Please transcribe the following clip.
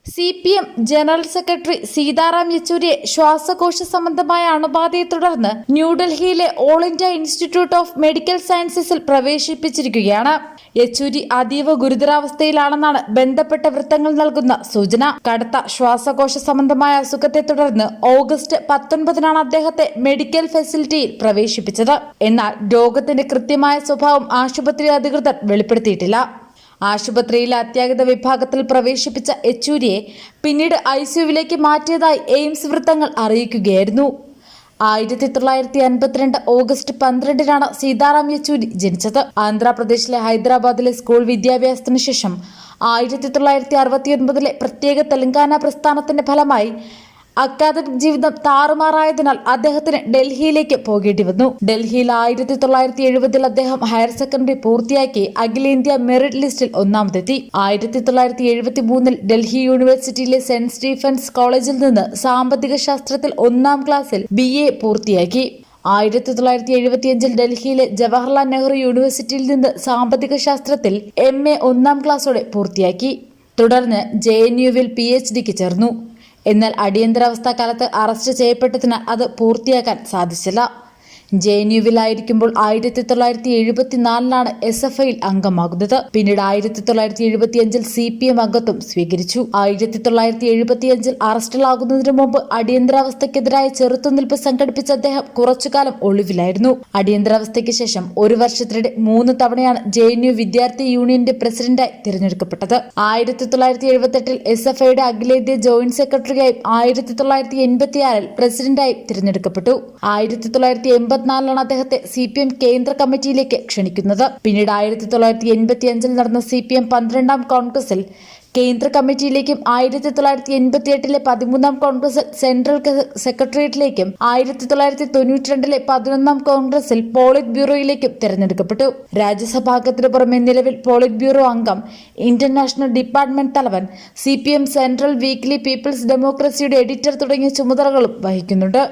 CPM general secretary Sitaram യെച്ചൂരിയെ ശ്വാസകോശ സംബന്ധമായ അണുബാധയെ തുടർന്ന് ന്യൂഡൽഹിയിലെ All India Institute of Medical സയൻസസിൽ പ്രവേശിപ്പിച്ചിരിക്കുകയാണ്. യെച്ചൂരി അതീവ ഗുരുതരാവസ്ഥയിലാണെന്നാണ് ബന്ധപ്പെട്ട വൃത്തങ്ങൾ നൽകുന്ന സൂചന. കടുത്ത ശ്വാസകോശ സംബന്ധമായ അസുഖത്തെ തുടർന്ന് ഓഗസ്റ്റ് 19-നാണ് അദ്ദേഹത്തെ മെഡിക്കൽ ഫെസിലിറ്റിയിൽ പ്രവേശിപ്പിച്ചത്. എന്നാൽ രോഗത്തിന്റെ കൃത്യമായ സ്വഭാവം ആശുപത്രി അധികൃതർ വെളിപ്പെടുത്തിയിട്ടില്ല. ആശുപത്രിയിലെ അത്യാഹിത വിഭാഗത്തിൽ പ്രവേശിപ്പിച്ച യെച്ചൂരിയെ പിന്നീട് ICUവിലേക്ക് മാറ്റിയതായി എയിംസ് വൃത്തങ്ങൾ അറിയിക്കുകയായിരുന്നു. 1952 ഓഗസ്റ്റ് 12-നാണ് സീതാറാം യെച്ചൂരി ജനിച്ചത്. ആന്ധ്രാപ്രദേശിലെ ഹൈദരാബാദിലെ സ്കൂൾ വിദ്യാഭ്യാസത്തിനു ശേഷം 1969-ലെ പ്രത്യേക തെലങ്കാന പ്രസ്ഥാനത്തിന്റെ ഫലമായി അക്കാദമിക് ജീവിതം താറുമാറായതിനാൽ അദ്ദേഹത്തിന് ഡൽഹിയിലേക്ക് പോകേണ്ടി വന്നു. ഡൽഹിയിൽ 1970-ൽ അദ്ദേഹം ഹയർ സെക്കൻഡറി പൂർത്തിയാക്കി അഖിലേന്ത്യാ മെറിറ്റ് ലിസ്റ്റിൽ ഒന്നാമതെത്തി. 1973-ൽ ഡൽഹി യൂണിവേഴ്സിറ്റിയിലെ സെന്റ് സ്റ്റീഫൻസ് കോളേജിൽ നിന്ന് സാമ്പത്തിക ശാസ്ത്രത്തിൽ 1-ാം ക്ലാസ്സിൽ BA പൂർത്തിയാക്കി. 1975-ൽ ഡൽഹിയിലെ ജവഹർലാൽ നെഹ്റു യൂണിവേഴ്സിറ്റിയിൽ നിന്ന് സാമ്പത്തിക ശാസ്ത്രത്തിൽ MA 1-ാം ക്ലാസ്സോടെ പൂർത്തിയാക്കി. തുടർന്ന് JNUവിൽ PhDക്ക് ചേർന്നു. എന്നാൽ അടിയന്തരാവസ്ഥാ കാലത്ത് അറസ്റ്റ് ചെയ്യപ്പെട്ടതിനാൽ അത് പൂർത്തിയാക്കാൻ സാധിച്ചില്ല. JNUവിലായിരിക്കുമ്പോൾ 1974-ലാണ് SFIയിൽ അംഗമാകുന്നത്. പിന്നീട് 1975-ൽ CPM അംഗത്വം സ്വീകരിച്ചു. 1975-ൽ അറസ്റ്റിലാകുന്നതിനു മുമ്പ് അടിയന്തരാവസ്ഥയ്ക്കെതിരായ ചെറുത്തുനിൽപ്പ് സംഘടിപ്പിച്ച അദ്ദേഹം കുറച്ചുകാലം ഒളിവിലായിരുന്നു. അടിയന്തരാവസ്ഥയ്ക്ക് ശേഷം 1 വർഷത്തിനിടെ 3 തവണയാണ് JNU വിദ്യാർത്ഥി യൂണിയന്റെ പ്രസിഡന്റായി തിരഞ്ഞെടുക്കപ്പെട്ടത്. 1978-ൽ SFIയുടെ അഖിലേന്ത്യാ ജോയിന്റ് സെക്രട്ടറിയായും 1986-ൽ പ്രസിഡന്റായും തിരഞ്ഞെടുക്കപ്പെട്ടു. 1984-ലാണ് അദ്ദേഹത്തെ CPM കേന്ദ്ര കമ്മിറ്റിയിലേക്ക് ക്ഷണിക്കുന്നത്. പിന്നീട് 1985-ൽ നടന്ന CPM 12-ാം കോൺഗ്രസിൽ കേന്ദ്ര കമ്മിറ്റിയിലേക്കും 1988-ലെ 13-ാം കോൺഗ്രസിൽ സെൻട്രൽ സെക്രട്ടേറിയറ്റിലേക്കും 1992-ലെ 11-ാം കോൺഗ്രസിൽ പോളിറ്റ് ബ്യൂറോയിലേക്കും തിരഞ്ഞെടുക്കപ്പെട്ടു. രാജ്യസഭാംഗത്തിനു പുറമെ നിലവിൽ പോളിറ്റ് ബ്യൂറോ അംഗം, ഇന്റർനാഷണൽ ഡിപ്പാർട്ട്മെന്റ് തലവൻ, CPM സെൻട്രൽ വീക്ക്ലി പീപ്പിൾസ് ഡെമോക്രസിയുടെ എഡിറ്റർ തുടങ്ങിയ ചുമതലകളും വഹിക്കുന്നുണ്ട്.